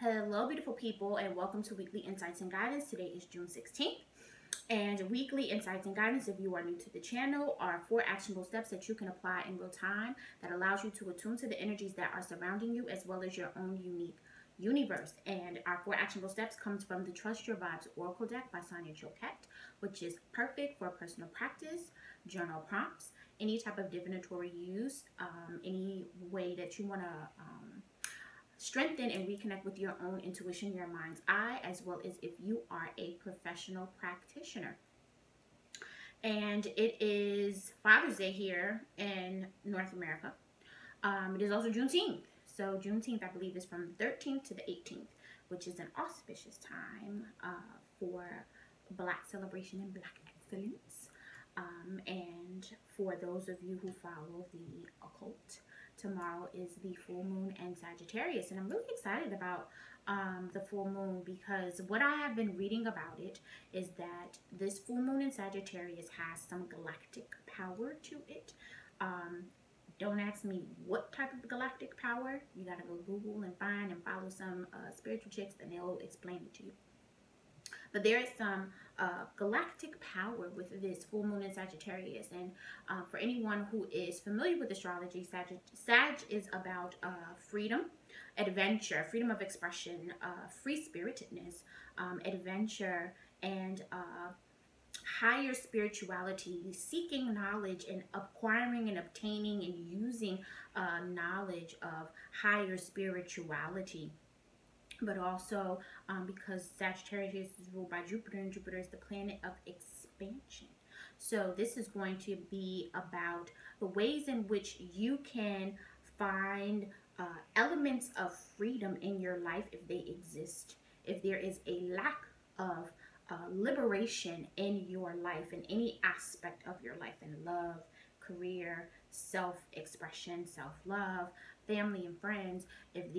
Hello, beautiful people, and welcome to Weekly Insights and Guidance. Today is June 16th. And Weekly Insights and Guidance, if you are new to the channel, are 4 actionable steps that you can apply in real time that allows you to attune to the energies that are surrounding you as well as your own unique universe. And our 4 actionable steps comes from the Trust Your Vibes Oracle deck by Sonia Choquette, which is perfect for personal practice, journal prompts, any type of divinatory use, any way that you want to strengthen and reconnect with your own intuition, your mind's eye, as well as if you are a professional practitioner. And it is Father's Day here in North America. It is also Juneteenth. So Juneteenth, I believe, is from the 13th to the 18th, which is an auspicious time for Black celebration and Black excellence. And for those of you who follow the occult, tomorrow is the full moon in Sagittarius, and I'm really excited about the full moon because what I have been reading about it is that this full moon in Sagittarius has some galactic power to it. Don't ask me what type of galactic power. You gotta go Google and find and follow some spiritual chicks, and they'll explain it to you. But there is some galactic power with this full moon in Sagittarius. And for anyone who is familiar with astrology, Sag is about freedom, adventure, freedom of expression, free-spiritedness, adventure, and higher spirituality, seeking knowledge and acquiring and obtaining and using knowledge of higher spirituality. But also because Sagittarius is ruled by Jupiter, and Jupiter is the planet of expansion. So this is going to be about the ways in which you can find elements of freedom in your life if they exist. If there is a lack of liberation in your life, in any aspect of your life, in love, career, self-expression, self-love, family and friends, if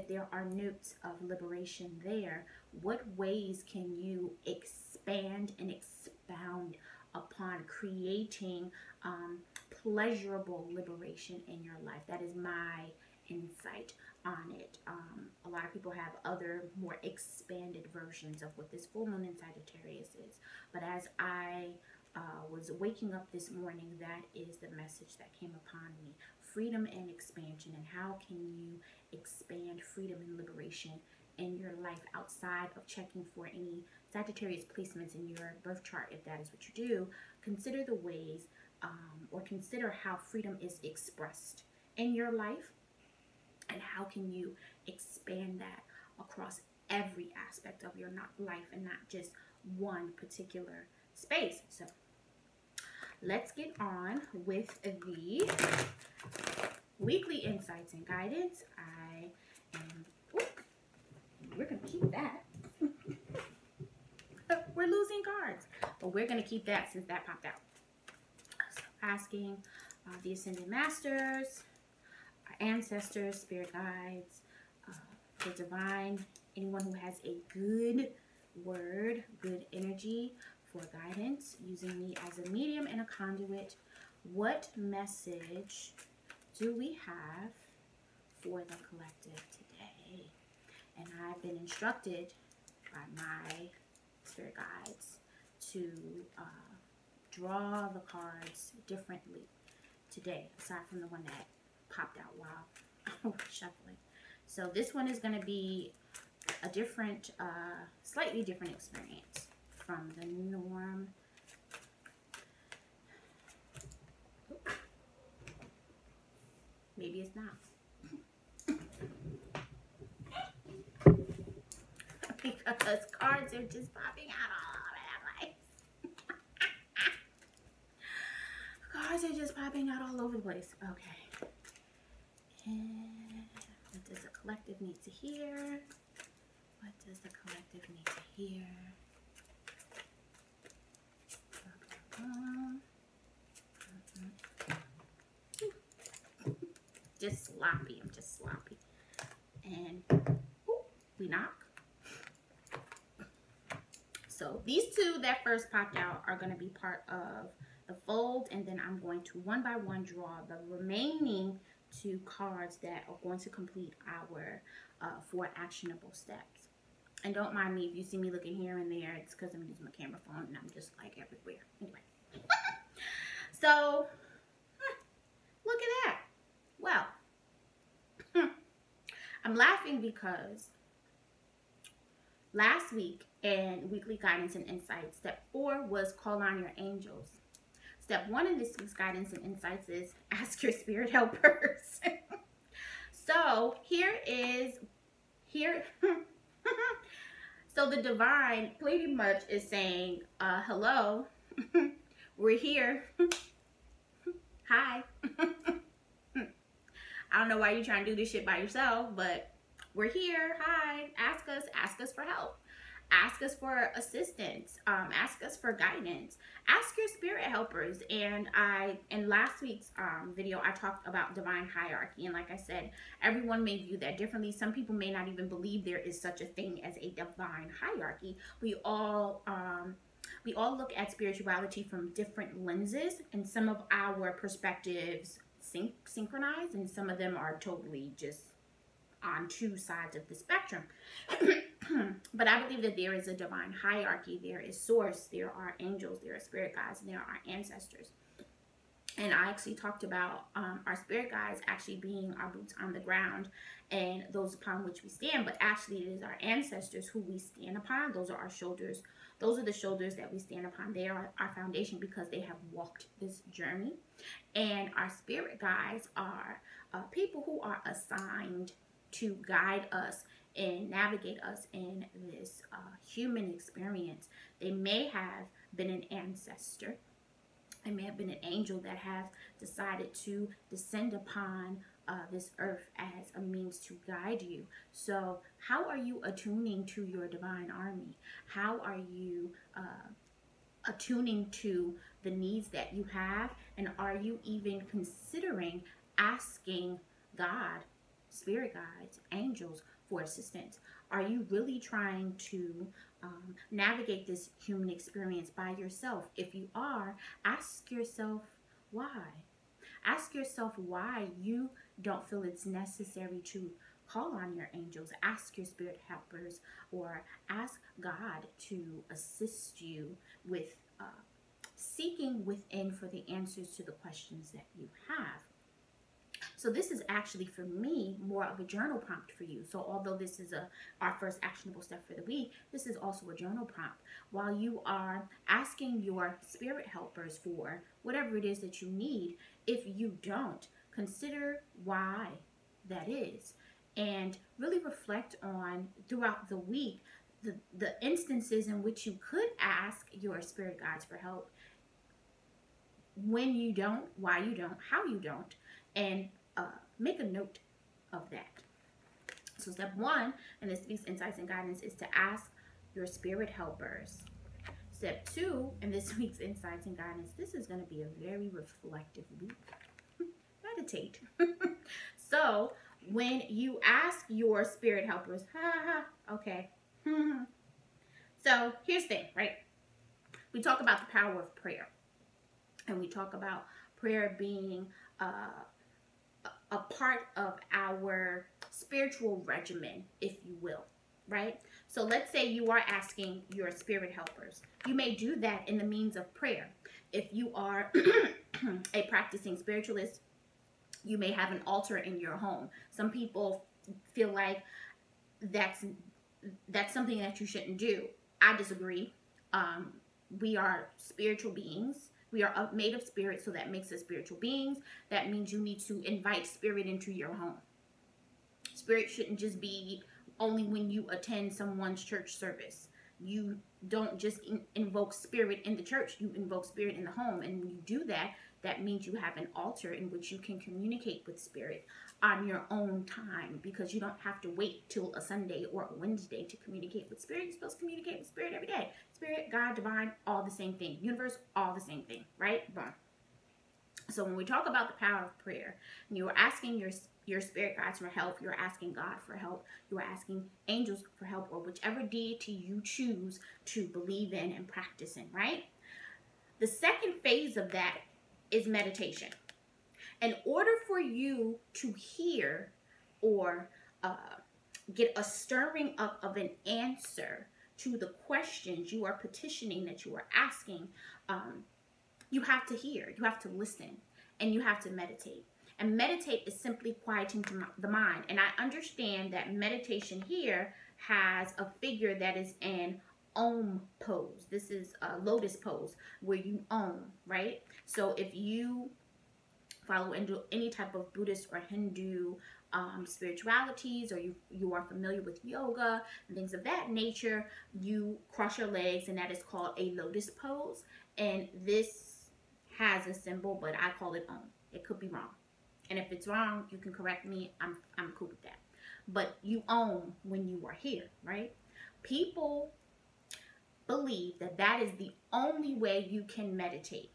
there are notes of liberation there, what ways can you expand and expound upon creating pleasurable liberation in your life? That is my insight on it. A lot of people have other more expanded versions of what this full moon in Sagittarius is, but as I was waking up this morning, that is the message that came upon me. Freedom and expansion, and how can you expand freedom and liberation in your life outside of checking for any Sagittarius placements in your birth chart. If that is what you do, consider the ways or consider how freedom is expressed in your life, and how can you expand that across every aspect of your life and not just one particular space. So let's get on with the weekly insights and guidance. We're going to keep that. We're losing cards, but we're going to keep that since that popped out. So asking the Ascended Masters, our ancestors, spirit guides, the divine, anyone who has a good word, good energy for guidance, using me as a medium and a conduit. What message do we have for the collective today? And I've been instructed by my spirit guides to draw the cards differently today, aside from the one that popped out while I was shuffling. So this one is going to be a different, slightly different experience from the norm. Maybe it's not. Because cards are just popping out all over the place. Cards are just popping out all over the place. Okay. And what does the collective need to hear? What does the collective need to hear? Just sloppy. I'm just sloppy. And we knock. So these two that first popped out are going to be part of the fold, and then I'm going to one by one draw the remaining to cards that are going to complete our 4 actionable steps. And don't mind me if you see me looking here and there. It's because I'm using my camera phone and I'm just like everywhere. Anyway. So, look at that. Well, I'm laughing because last week in Weekly Guidance and Insights, step 4 was call on your angels. Step 1 in this week's Guidance and Insights is ask your spirit helpers. So so the divine pretty much is saying, hello, we're here. Hi. I don't know why you're trying to do this shit by yourself, but we're here. Hi. Ask us for help. Ask us for assistance. Ask us for guidance. Ask your spirit helpers. And in last week's video, I talked about divine hierarchy. And like I said, everyone may view that differently. Some people may not even believe there is such a thing as a divine hierarchy. We all look at spirituality from different lenses, and some of our perspectives synchronize, and some of them are totally just on 2 sides of the spectrum. But I believe that there is a divine hierarchy. There is source, there are angels, there are spirit guides, and there are ancestors. And I actually talked about our spirit guides actually being our boots on the ground and those upon which we stand. But actually it is our ancestors who we stand upon. Those are our shoulders. Those are the shoulders that we stand upon. They are our foundation because they have walked this journey. And our spirit guides are people who are assigned to guide us and navigate us in this human experience. They may have been an ancestor. It may have been an angel that has decided to descend upon this earth as a means to guide you. So how are you attuning to your divine army? How are you attuning to the needs that you have? And are you even considering asking God, spirit guides, angels for assistance? Are you really trying to navigate this human experience by yourself? If you are, ask yourself why. Ask yourself why you don't feel it's necessary to call on your angels. Ask your spirit helpers, or ask God to assist you with seeking within for the answers to the questions that you have. So this is actually, for me, more of a journal prompt for you. So although this is our first actionable step for the week, this is also a journal prompt. While you are asking your spirit helpers for whatever it is that you need, if you don't, consider why that is. And really reflect on, throughout the week, the instances in which you could ask your spirit guides for help, when you don't, why you don't, how you don't, and make a note of that. So step 1 in this week's Insights and Guidance is to ask your spirit helpers. Step 2 in this week's Insights and Guidance, this is going to be a very reflective week. Meditate. So when you ask your spirit helpers, okay. So here's the thing, right? We talk about the power of prayer. And we talk about prayer being a part of our spiritual regimen, if you will, right? So let's say you are asking your spirit helpers. You may do that in the means of prayer. If you are a practicing spiritualist, you may have an altar in your home. Some people feel like that's something that you shouldn't do. I disagree. We are spiritual beings. We are made of spirit, so that makes us spiritual beings. That means you need to invite spirit into your home. Spirit shouldn't just be only when you attend someone's church service. You don't just invoke spirit in the church. You invoke spirit in the home. And when you do that, that means you have an altar in which you can communicate with spirit on your own time, because you don't have to wait till a Sunday or a Wednesday to communicate with spirit. You're supposed to communicate with spirit every day. Spirit, God, divine, all the same thing. Universe, all the same thing, right? Boom. So when we talk about the power of prayer, and you are asking your spirit guides for help, you're asking God for help, you are asking angels for help, or whichever deity you choose to believe in and practice in, right? The second phase of that is meditation. In order for you to hear or get a stirring up of an answer to the questions you are petitioning, that you are asking, you have to hear, you have to listen, and you have to meditate. And meditate is simply quieting the mind. And I understand that meditation here has a figure that is in Om pose. This is a lotus pose where you Om, right? So if you follow into any type of Buddhist or Hindu spiritualities, or you are familiar with yoga and things of that nature, you cross your legs, and that is called a lotus pose. And this has a symbol, but I call it Om. It could be wrong. And if it's wrong, you can correct me. I'm cool with that. But you Om when you are here, right? People believe that that is the only way you can meditate.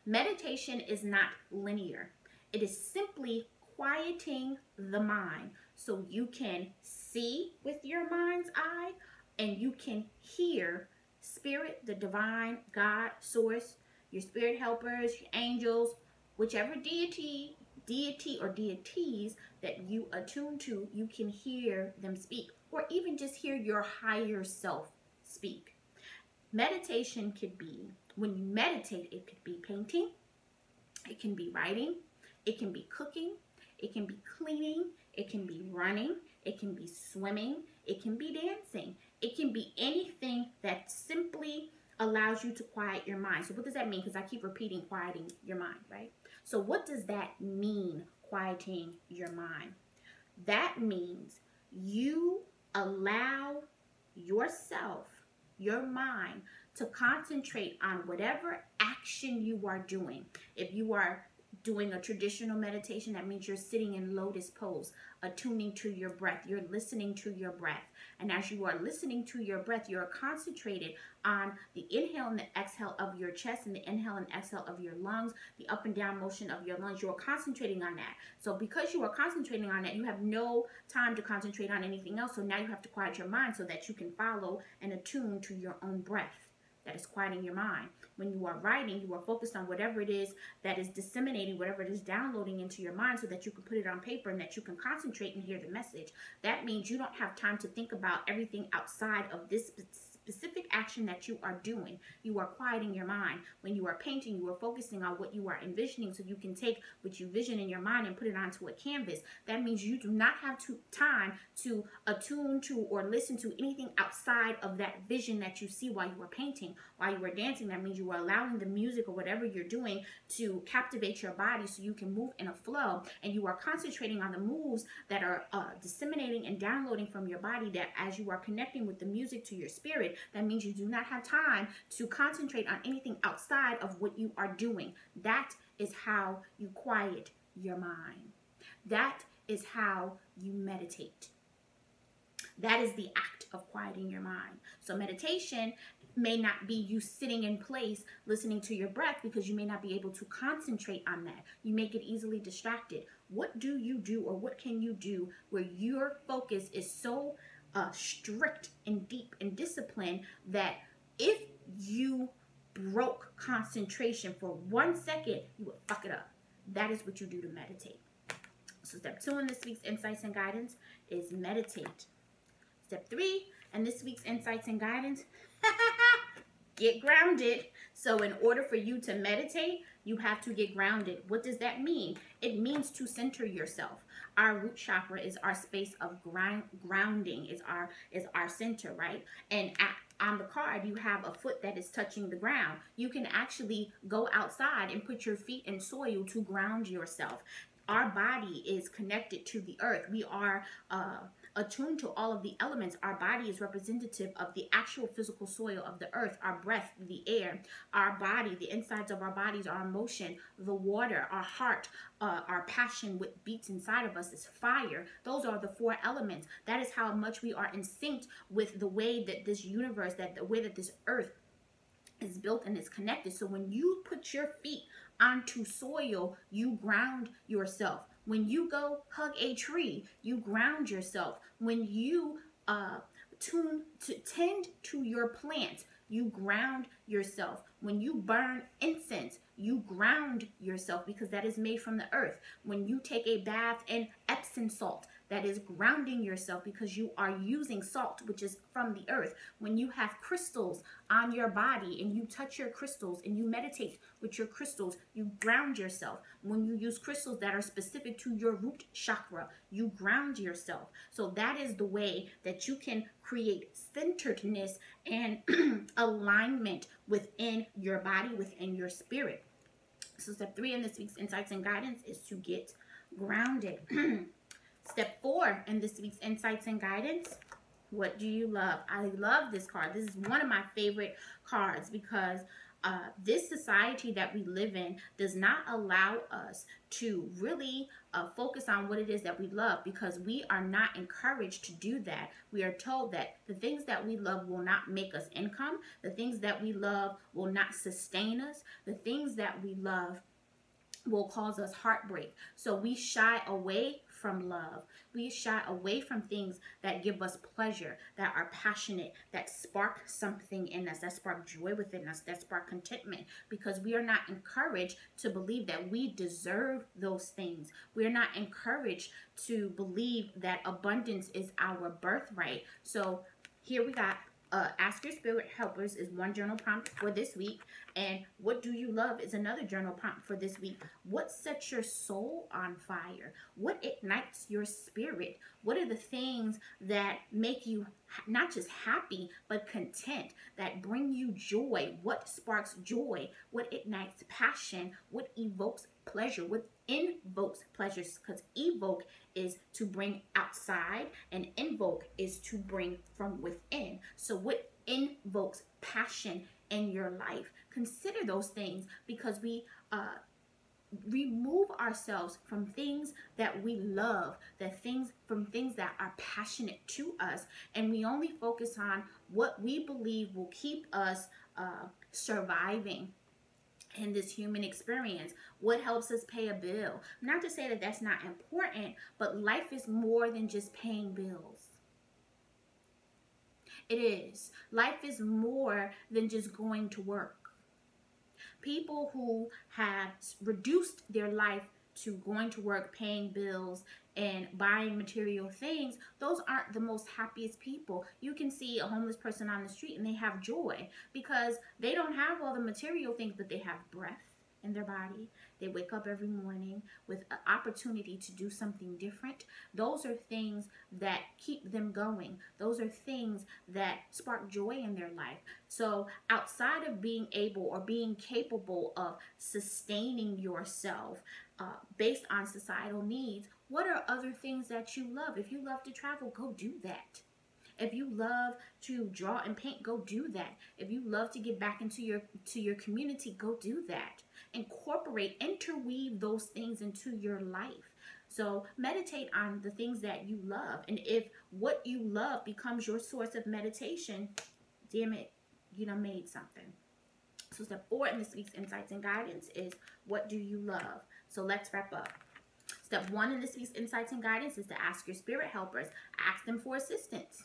Meditation is not linear. It is simply quieting the mind so you can see with your mind's eye, and you can hear spirit, the divine, God, source, your spirit helpers, your angels, whichever deity or deities that you attune to, you can hear them speak, or even just hear your higher self speak. Meditation could be, when you meditate, it could be painting, it can be writing, it can be cooking, it can be cleaning, it can be running, it can be swimming, it can be dancing. It can be anything that simply allows you to quiet your mind. So what does that mean? Because I keep repeating quieting your mind, right? So what does that mean, quieting your mind? That means you allow yourself, your mind, to concentrate on whatever action you are doing. If you are doing a traditional meditation, that means you're sitting in lotus pose, attuning to your breath. You're listening to your breath. And as you are listening to your breath, you're concentrated on the inhale and the exhale of your chest, and the inhale and exhale of your lungs, the up and down motion of your lungs. You're concentrating on that. So because you are concentrating on that, you have no time to concentrate on anything else. So now you have to quiet your mind so that you can follow and attune to your own breath. That is quieting your mind. When you are writing, you are focused on whatever it is that is disseminating, whatever it is downloading into your mind, so that you can put it on paper and that you can concentrate and hear the message. That means you don't have time to think about everything outside of this specific action that you are doing. You are quieting your mind. When you are painting, you are focusing on what you are envisioning, so you can take what you vision in your mind and put it onto a canvas. That means you do not have time to attune to or listen to anything outside of that vision that you see while you are painting, while you are dancing. That means you are allowing the music or whatever you're doing to captivate your body so you can move in a flow, and you are concentrating on the moves that are disseminating and downloading from your body, that as you are connecting with the music to your spirit, that means you do not have time to concentrate on anything outside of what you are doing. That is how you quiet your mind. That is how you meditate. That is the act of quieting your mind. So meditation may not be you sitting in place listening to your breath, because you may not be able to concentrate on that. You may get easily distracted. What do you do, or what can you do where your focus is so strict and deep and disciplined that if you broke concentration for 1 second, you would fuck it up? That is what you do to meditate. So step 2 in this week's insights and guidance is meditate. Step 3 in this week's insights and guidance, get grounded. So in order for you to meditate, you have to get grounded. What does that mean? It means to center yourself. Our root chakra is our space of grounding, is our center, right? And on the card, you have a foot that is touching the ground. You can actually go outside and put your feet in soil to ground yourself. Our body is connected to the earth. We are attuned to all of the elements. Our body is representative of the actual physical soil of the earth, our breath, the air, our body, the insides of our bodies, our emotion, the water, our heart, our passion, what beats inside of us is fire. Those are the 4 elements. That is how much we are in sync with the way that this universe, that the way that this earth is built and is connected. So when you put your feet onto soil, you ground yourself. When you go hug a tree, you ground yourself. When you tend to your plants, you ground yourself. When you burn incense, you ground yourself because that is made from the earth. When you take a bath in Epsom salt, that is grounding yourself because you are using salt, which is from the earth. When you have crystals on your body and you touch your crystals and you meditate with your crystals, you ground yourself. When you use crystals that are specific to your root chakra, you ground yourself. So that is the way that you can create centeredness and alignment within your body, within your spirit. So step 3 in this week's insights and guidance is to get grounded. Step 4 in this week's insights and guidance, what do you love? I love this card. This is one of my favorite cards because this society that we live in does not allow us to really focus on what it is that we love, because we are not encouraged to do that. We are told that the things that we love will not make us income. The things that we love will not sustain us. The things that we love will cause us heartbreak. So we shy away from love. We shy away from things that give us pleasure, that are passionate, that spark something in us, that spark joy within us, that spark contentment, because we are not encouraged to believe that we deserve those things. We are not encouraged to believe that abundance is our birthright. So here we got Ask Your Spirit Helpers is one journal prompt for this week. And What Do You Love is another journal prompt for this week. What sets your soul on fire? What ignites your spirit? What are the things that make you not just happy, but content, that bring you joy? What sparks joy? What ignites passion? What evokes pleasure? What invokes pleasures? Because evoke is to bring outside and invoke is to bring from within. So what invokes passion in your life? Consider those things, because we remove ourselves from things that we love, from things that are passionate to us, and we only focus on what we believe will keep us surviving in this human experience. What helps us pay a bill? Not to say that that's not important, but life is more than just paying bills. It is. Life is more than just going to work. People who have reduced their life to going to work, paying bills, and buying material things, those aren't the most happiest people. You can see a homeless person on the street and they have joy because they don't have all the material things, but they have breath in their body. They wake up every morning with an opportunity to do something different. Those are things that keep them going. Those are things that spark joy in their life. So outside of being able or being capable of sustaining yourself based on societal needs, what are other things that you love? If you love to travel, go do that. If you love to draw and paint, go do that. If you love to get back into your community, go do that. Incorporate, interweave those things into your life. So meditate on the things that you love. And if what you love becomes your source of meditation, damn it, you done made something. So step 4 in this week's insights and guidance is, what do you love? So let's wrap up. Step 1 in this week's insights and guidance is to ask your spirit helpers. Ask them for assistance.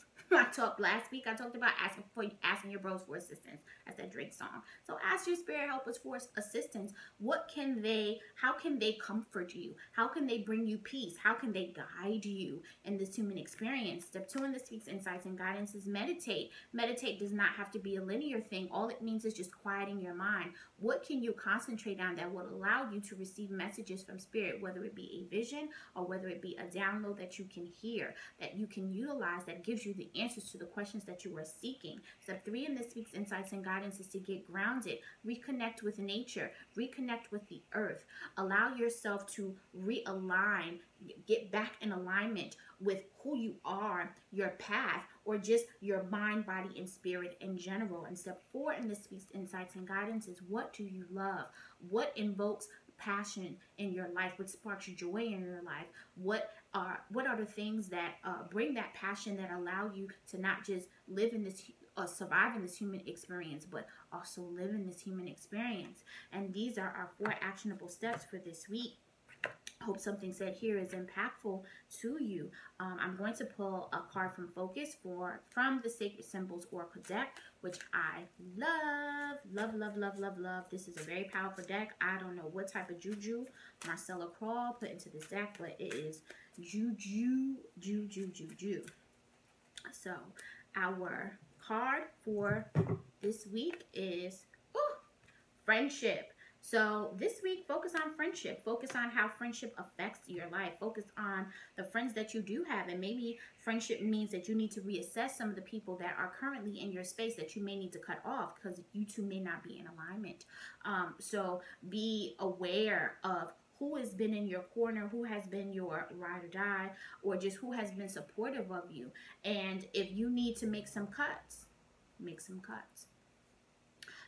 Last week I talked about asking your bros for assistance. That's that Drake song. So ask your spirit helpers for assistance. How can they comfort you? How can they bring you peace? How can they guide you in this human experience? Step 2 in this week's insights and guidance is meditate. Meditate does not have to be a linear thing. All it means is just quieting your mind. What can you concentrate on that will allow you to receive messages from spirit, whether it be a vision or whether it be a download that you can hear, that you can utilize, that gives you the answers to the questions that you are seeking. Step 3 in this week's insights and guidance is to get grounded, reconnect with nature, reconnect with the earth, allow yourself to realign, get back in alignment with who you are, your path, or just your mind, body, and spirit in general. And step 4 in this week's insights and guidance is, what do you love? What invokes passion in your life? What sparks joy in your life? What are the things that bring that passion, that allow you to not just live in this survive in this human experience, but also live in this human experience? And these are our 4 actionable steps for this week. Hope something said here is impactful to you. I'm going to pull a card from Focus from the Sacred Symbols Oracle deck, which I love. This is a very powerful deck. I don't know what type of juju Marcella Crawl put into this deck, but it is juju. So our card for this week is friendship. So this week, focus on friendship. Focus on how friendship affects your life. Focus on the friends that you do have. And maybe friendship means that you need to reassess some of the people that are currently in your space that you may need to cut off because you two may not be in alignment. So be aware of who has been in your corner, who has been your ride or die, or just who has been supportive of you. And if you need to make some cuts, make some cuts.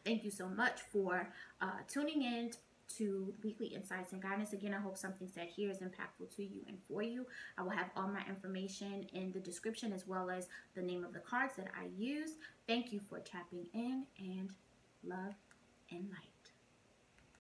Thank you so much for tuning in to Weekly Insights and Guidance. Again, I hope something said here is impactful to you and for you. I will have all my information in the description as well as the name of the cards that I use. Thank you for tapping in, and love and light.